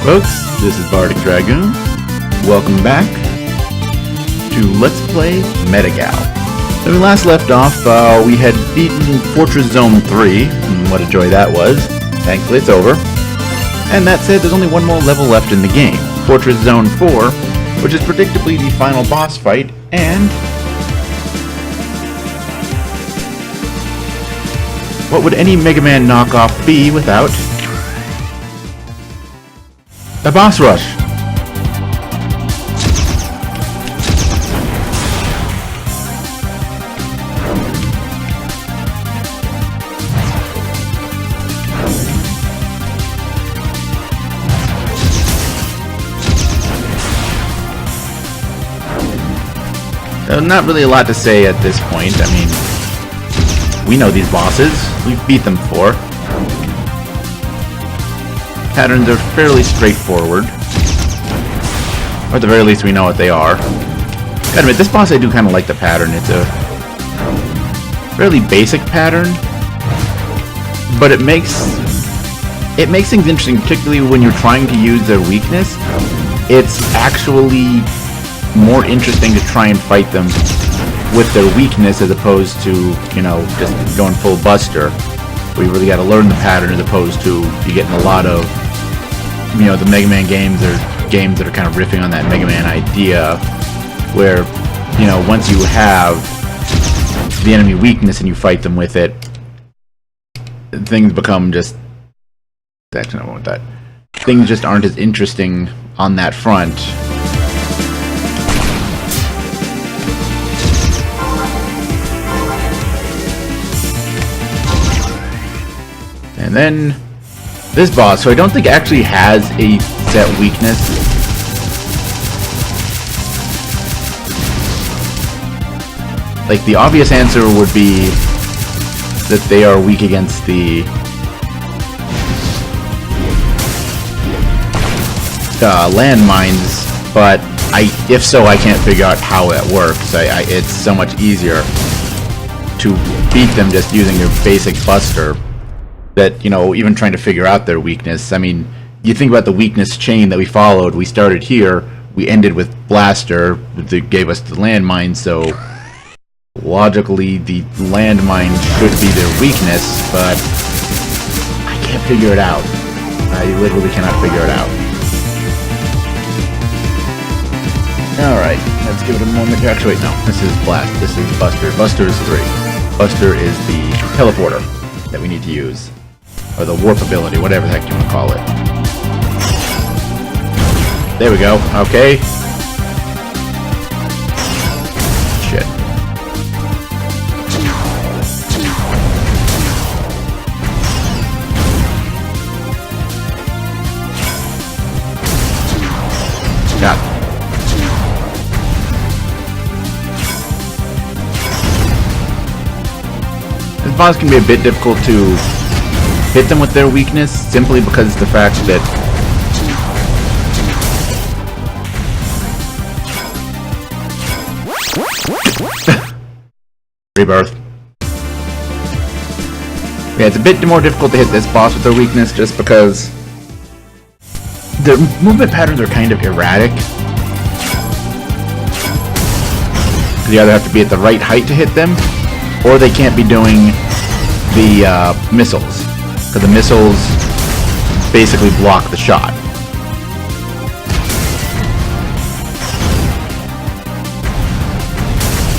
Folks, this is Bardic Dragoon. Welcome back to Let's Play Metagal. When we last left off, we had beaten Fortress Zone 3, and what a joy that was. Thankfully it's over. And that said, there's only one more level left in the game, Fortress Zone 4, which is predictably the final boss fight, and what would any Mega Man knockoff be without a boss rush? Not really a lot to say at this point. I mean, we know these bosses. We've beat them before. Patterns are fairly straightforward. Or at the very least we know what they are. Gotta admit, this boss I do kind of like the pattern. It's a fairly basic pattern, but it makes things interesting, particularly when you're trying to use their weakness. It's actually more interesting to try and fight them with their weakness as opposed to, you know, just going full buster, where you really got to learn the pattern as opposed to you getting a lot of, you know, the Mega Man games or games that are kind of riffing on that Mega Man idea, where, you know, once you have the enemy weakness and you fight them with it, things become just... Actually, I don't want that. Things just aren't as interesting on that front. And then this boss, who I don't think actually has a set weakness. Like, the obvious answer would be that they are weak against the landmines, but if so, I can't figure out how it works. It's so much easier to beat them just using your basic buster. That, you know, even trying to figure out their weakness. I mean, you think about the weakness chain that we followed. We started here, we ended with Blaster, that gave us the landmine, so logically the landmine should be their weakness, but I can't figure it out. I literally cannot figure it out. Alright, let's give it a moment. Actually, wait, no, this is Blast. This is Buster. Buster is 3. Buster is the teleporter that we need to use. Or the warp ability, whatever the heck you want to call it. There we go. Okay. Shit. Got it. This boss can be a bit difficult to hit them with their weakness, simply because the fact that Rebirth. Yeah, it's a bit more difficult to hit this boss with their weakness just because their movement patterns are kind of erratic. You either have to be at the right height to hit them, or they can't be doing the missiles. Because the missiles basically block the shot.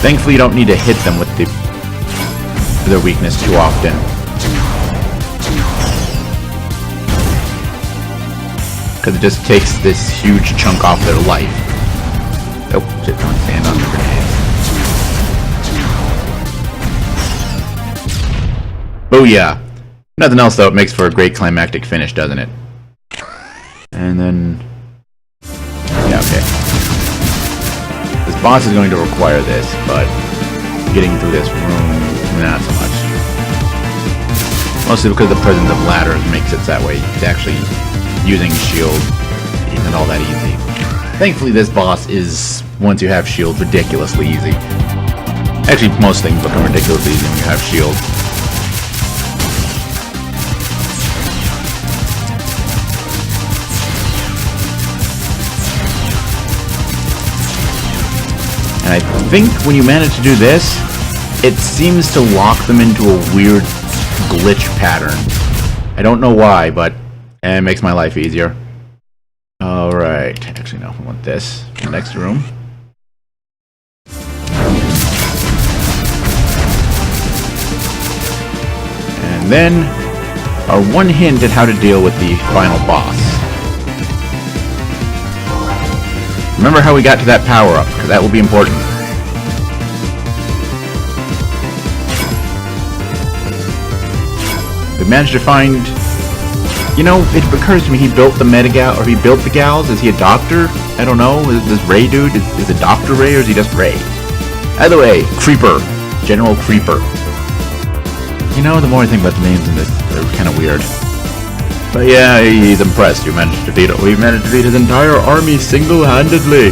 Thankfully, you don't need to hit them with their weakness too often. Because it just takes this huge chunk off their life. Oh, shit, don't stand on the grenades. Booyah! Nothing else, though. It makes for a great climactic finish, doesn't it? And then... yeah, okay. This boss is going to require this, but getting through this room, not so much. Mostly because the presence of ladders makes it that way. It's actually using shield isn't all that easy. Thankfully, this boss is, once you have shield, ridiculously easy. Actually, most things become ridiculously easy when you have shield. And I think when you manage to do this, it seems to lock them into a weird glitch pattern. I don't know why, but it makes my life easier. Alright. Actually, no. I want this. The next room. And then, our one hint at how to deal with the final boss. Remember how we got to that power-up, because that will be important. We managed to find... You know, it occurs to me he built the Metagal, or he built the Gals. Is he a doctor? I don't know. Is this Ray dude? Is it Dr. Ray, or is he just Ray? Either way, Creeper. General Creeper. You know, the more I think about the names in this, they're kind of weird. But yeah, he's impressed. We managed to defeat his entire army single-handedly.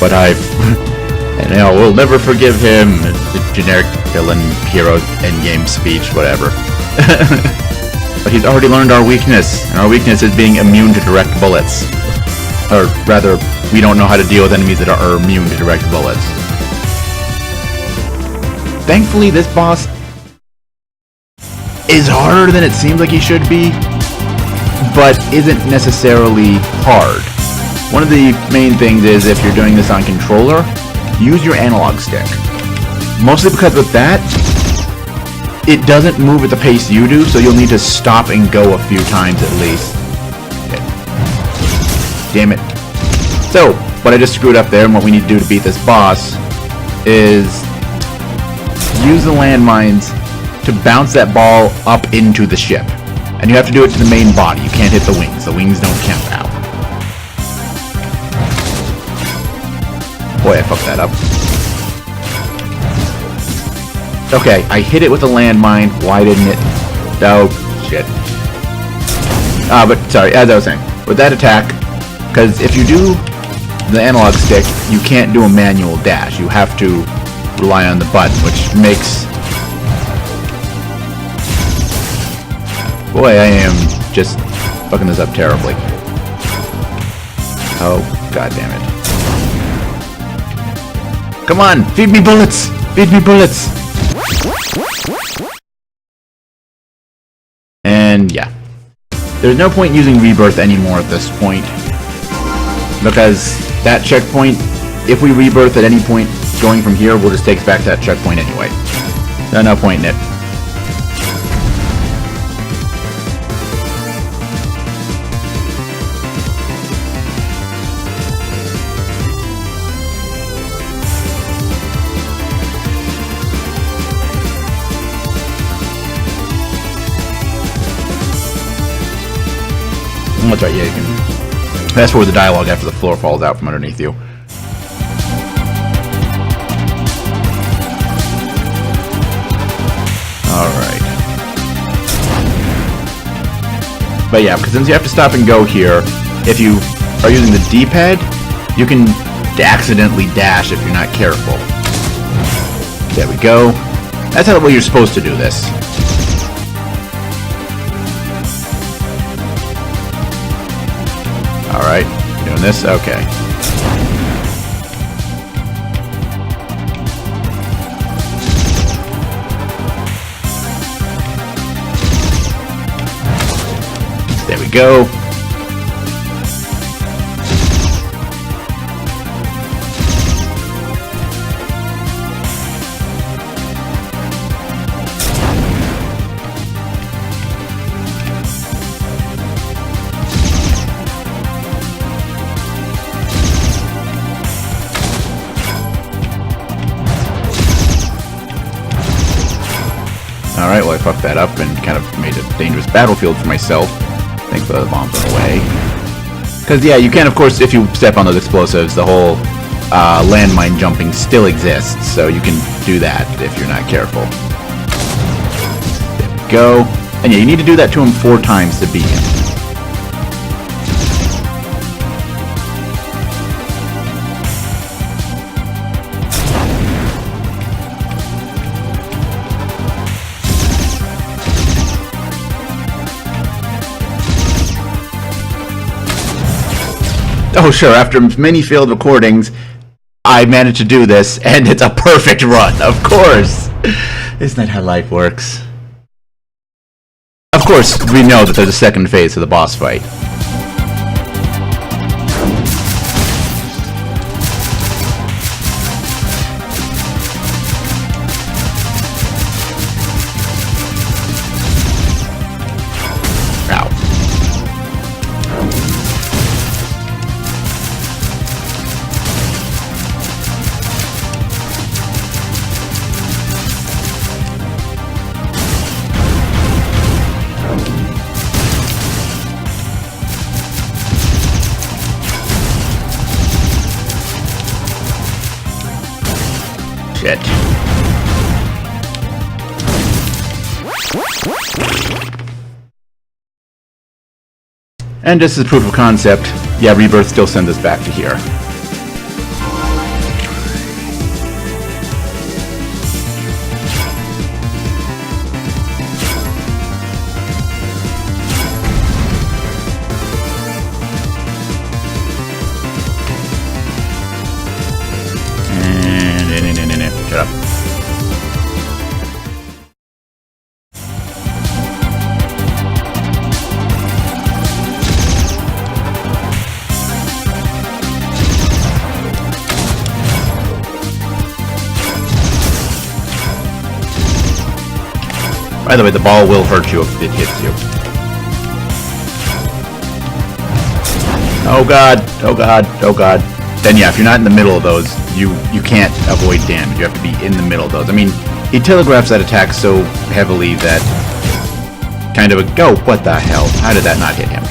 But and you know, we'll never forgive him. It's a generic villain, hero, endgame speech, whatever. But he's already learned our weakness, and our weakness is being immune to direct bullets. Or rather, we don't know how to deal with enemies that are immune to direct bullets. Thankfully, this boss is harder than it seems like he should be, but isn't necessarily hard. One of the main things is if you're doing this on controller, use your analog stick. Mostly because with that, it doesn't move at the pace you do, so you'll need to stop and go a few times at least. Okay. Damn it. So, what I just screwed up there, and what we need to do to beat this boss, is use the landmines to bounce that ball up into the ship. And you have to do it to the main body. You can't hit the wings. The wings don't count out. Boy, I fucked that up. Okay, I hit it with a landmine. Why didn't it? Oh, shit. But, sorry, as I was saying, with that attack, because if you do the analog stick, you can't do a manual dash. You have to rely on the button, which makes... Boy, I am just fucking this up terribly. Oh, god damn it. Come on, feed me bullets! Feed me bullets! And yeah. There's no point using Rebirth anymore at this point. Because that checkpoint, if we Rebirth at any point going from here, will just take us back to that checkpoint anyway. There's no point in it. That's right, yeah, you can fast forward the dialogue after the floor falls out from underneath you. Alright. But yeah, because since you have to stop and go here, if you are using the D-pad, you can accidentally dash if you're not careful. There we go. That's how the way you're supposed to do this. Alright, doing this? Okay. There we go. Alright, well I fucked that up and kind of made a dangerous battlefield for myself. I think the bombs are away. Because yeah, you can of course, if you step on those explosives, the whole landmine jumping still exists, so you can do that if you're not careful. There we go. And yeah, you need to do that to him 4 times to beat him. Oh sure, after many failed recordings, I managed to do this, and it's a perfect run, of course! Isn't that how life works? Of course, we know that there's a second phase to the boss fight. Shit. And just as proof of concept, yeah, Rebirth still sends us back to here. Shut up. By the way, the ball will hurt you if it hits you. Oh god, oh god, oh god. Then yeah, if you're not in the middle of those, you can't avoid damage. You have to be in the middle of those. I mean, he telegraphs that attack so heavily that kind of a go, what the hell? How did that not hit him?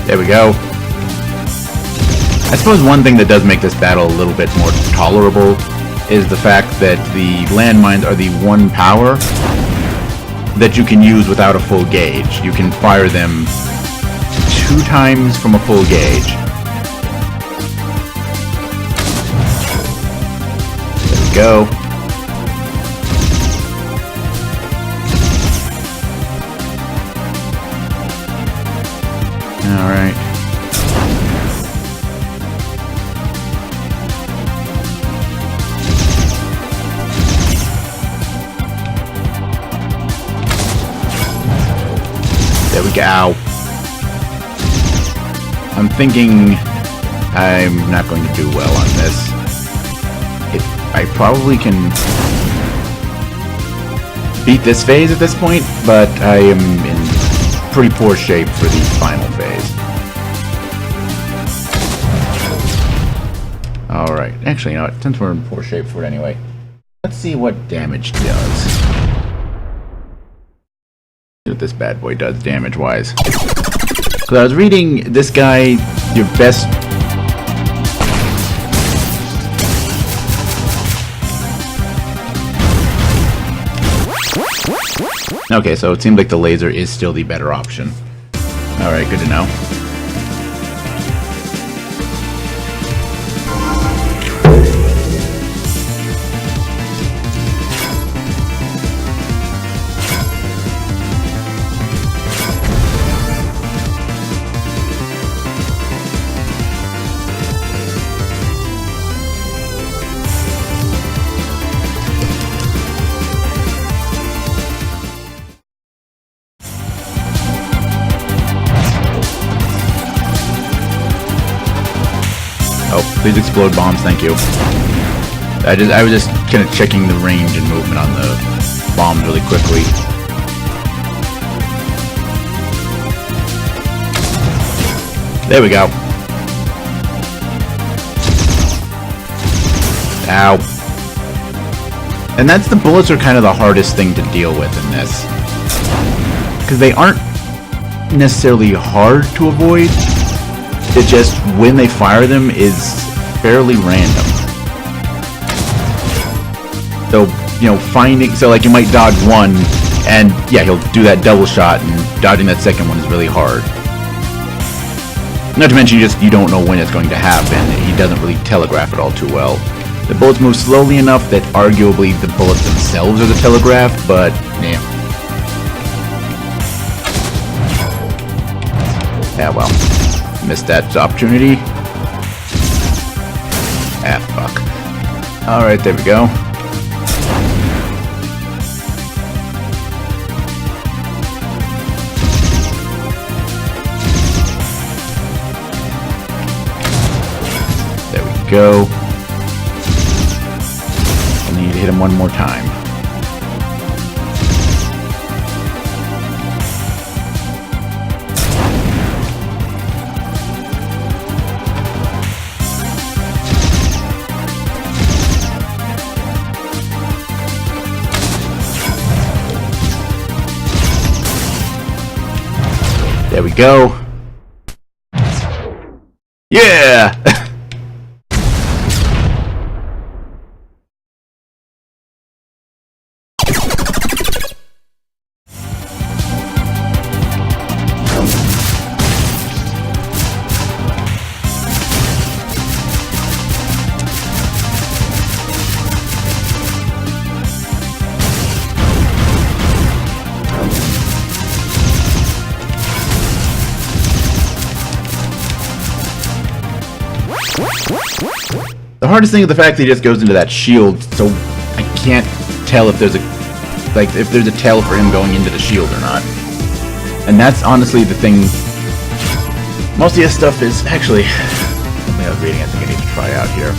There we go. I suppose one thing that does make this battle a little bit more tolerable is the fact that the landmines are the one power that you can use without a full gauge. You can fire them 2 times from a full gauge. There we go. Alright. There we go. I'm thinking I'm not going to do well on this. I probably can beat this phase at this point, but I am in pretty poor shape for the final phase. Alright, actually, you know what, since we're in poor shape for it anyway, let's see what damage does. See what this bad boy does damage-wise. Because I was reading this guy, your best... Okay, so it seems like the laser is still the better option. Alright, good to know. Please explode bombs, thank you. I was just kind of checking the range and movement on the bombs really quickly. There we go. Ow. And that's the bullets are kind of the hardest thing to deal with in this. Because they aren't necessarily hard to avoid. It just, when they fire them, is fairly random. So, you know, so like you might dodge one, and yeah, he'll do that double shot, and dodging that second one is really hard. Not to mention, you don't know when it's going to happen. He doesn't really telegraph it all too well. The bullets move slowly enough that arguably the bullets themselves are the telegraph, but yeah. Yeah, well, missed that opportunity. Ah, fuck. Alright, there we go. Go. I need to hit him one more time. There we go. Yeah! The hardest thing is the fact that he just goes into that shield, so I can't tell if there's a tell for him going into the shield or not. And that's honestly the thing. Most of this stuff is actually something I was reading. I think I need to try out here.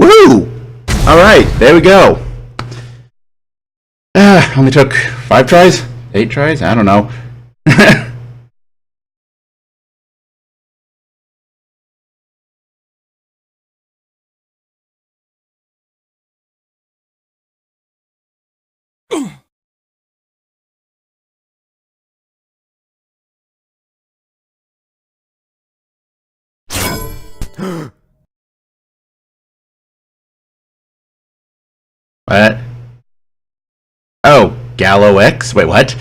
Woohoo! Alright, there we go. Only took 5 tries? 8 tries? I don't know. What? Oh, Gallo X? Wait, what?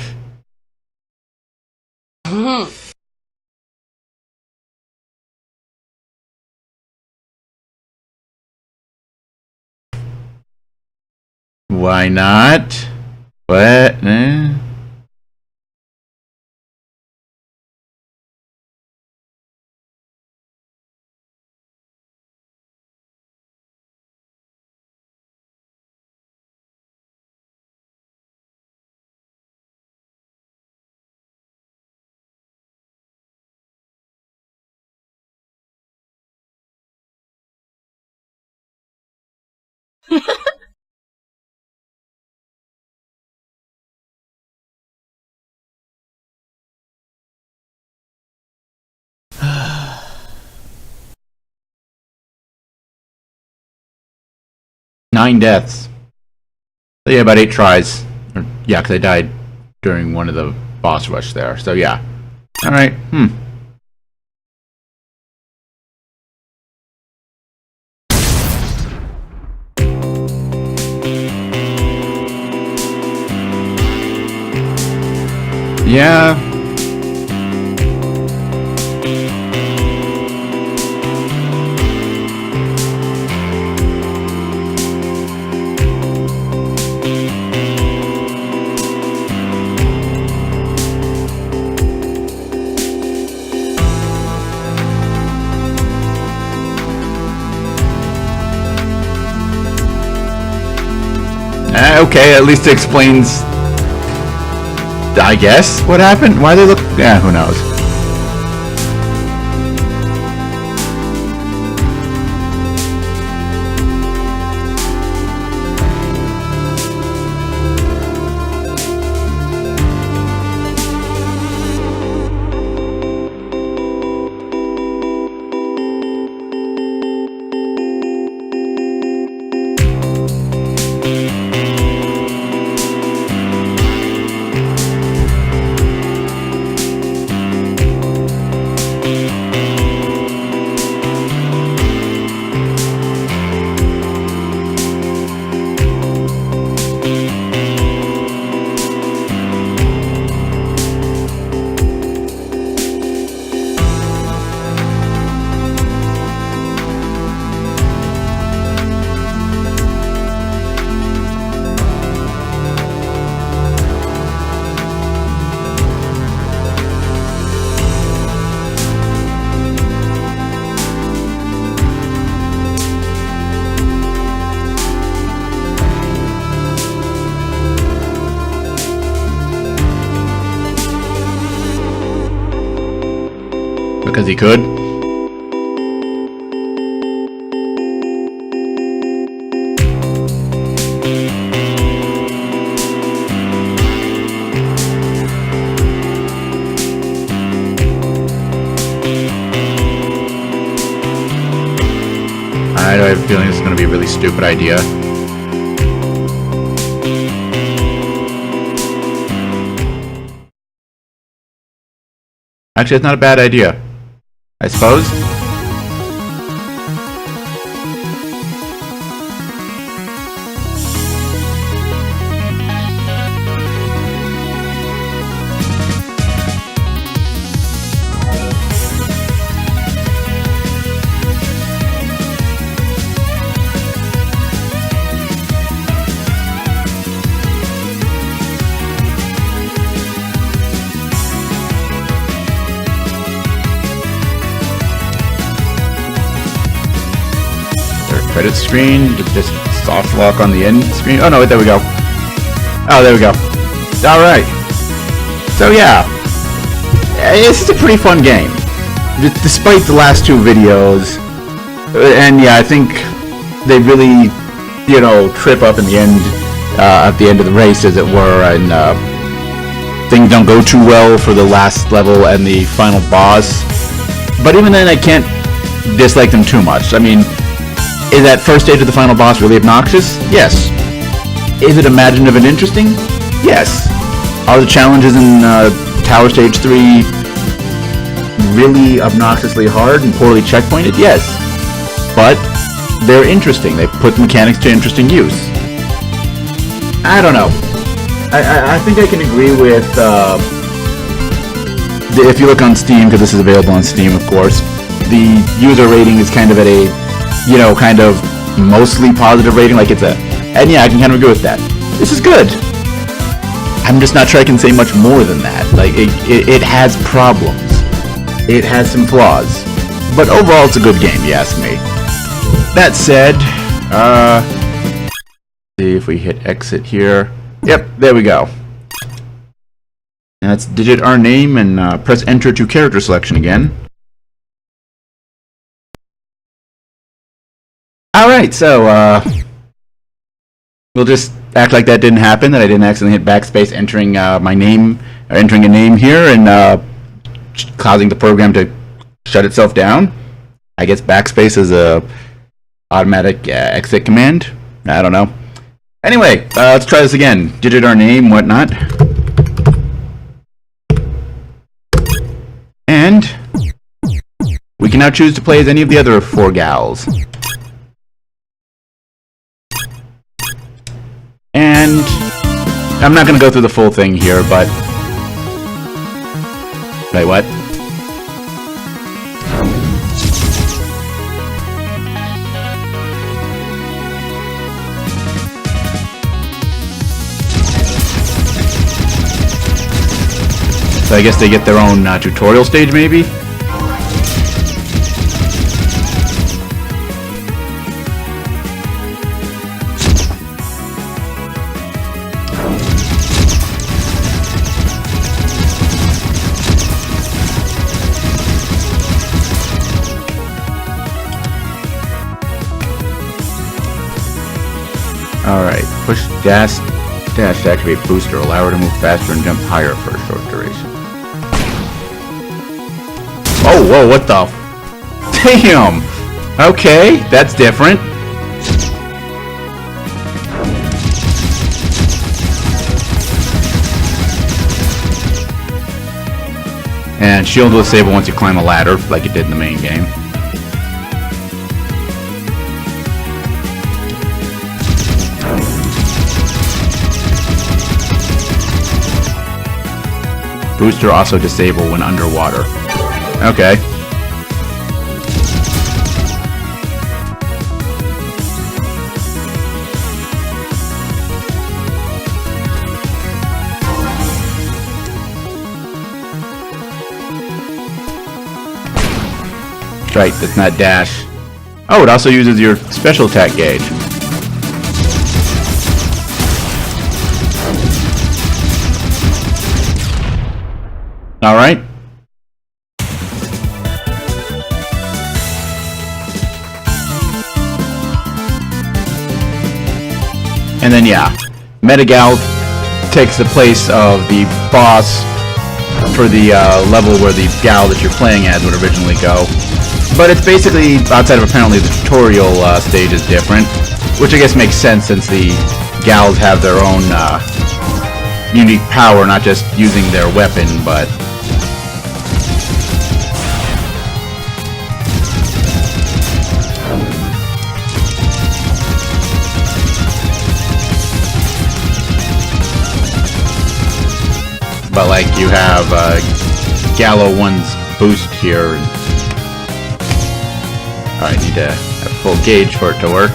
Why not? What? Nine deaths. So yeah, about 8 tries. Yeah, because I died during one of the boss rush there. So yeah. Alright, Yeah. Okay, at least it explains, I guess, what happened? Why they look... Yeah, who knows? Because he could. I have a feeling this is going to be a really stupid idea. Actually, it's not a bad idea, I suppose. Credit screen, just soft lock on the end screen. Oh no, wait, there we go. Oh, there we go. Alright. So yeah, this is a pretty fun game. Despite the last 2 videos. And yeah, I think they really, you know, trip up in the end, at the end of the race, as it were, and things don't go too well for the last level and the final boss. But even then, I can't dislike them too much. I mean, is that first stage of the final boss really obnoxious? Yes. Is it imaginative and interesting? Yes. Are the challenges in Tower Stage 3 really obnoxiously hard and poorly checkpointed? Yes. But they're interesting. They put mechanics to interesting use. I don't know. I think I can agree with, if you look on Steam, because this is available on Steam, of course, the user rating is kind of at a, you know, kind of mostly positive rating, like it's a, and yeah, I can kind of agree with that. This is good. I'm just not sure I can say much more than that. Like, it has problems. It has some flaws. But overall, it's a good game, you ask me. That said, see if we hit exit here. Yep, there we go. And let's digit our name and press enter to character selection again. Alright, so, we'll just act like that didn't happen, that I didn't accidentally hit backspace entering my name, or entering a name here, and causing the program to shut itself down. I guess backspace is a automatic exit command. I don't know. Anyway, let's try this again. Digit our name, whatnot. And we can now choose to play as any of the other 4 gals. And I'm not going to go through the full thing here, but... Wait, what? So I guess they get their own tutorial stage, maybe? Alright, push dash to activate booster, allow her to move faster and jump higher for a short duration. Oh, whoa, what the? Damn! Okay, that's different. And shield will disable once you climb a ladder, like it did in the main game. Booster also disable when underwater. Okay. Right, that's not dash. Oh, it also uses your special attack gauge. Alright. And then, yeah, Metagal takes the place of the boss for the level where the gal that you're playing as would originally go. But it's basically, outside of apparently the tutorial stage is different, which I guess makes sense since the gals have their own unique power, not just using their weapon, but... But like you have Gallo 1's boost here. I need to have full gauge for it to work.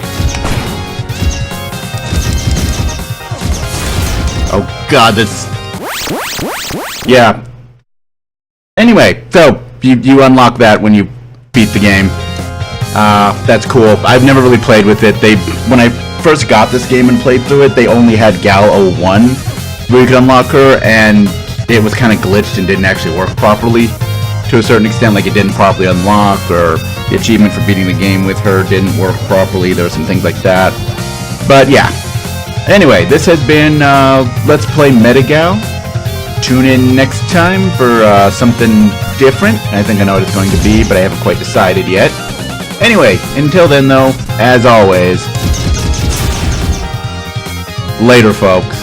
Oh god, that's... Yeah. Anyway, so you unlock that when you beat the game. That's cool. I've never really played with it. When I first got this game and played through it, they only had Gal 01 where you could unlock her, and it was kind of glitched and didn't actually work properly. to a certain extent, like it didn't properly unlock, or the achievement for beating the game with her didn't work properly. There were some things like that. But yeah. Anyway, this has been Let's Play Metagal. Tune in next time for something different. I think I know what it's going to be, but I haven't quite decided yet. Anyway, until then though, as always, later folks.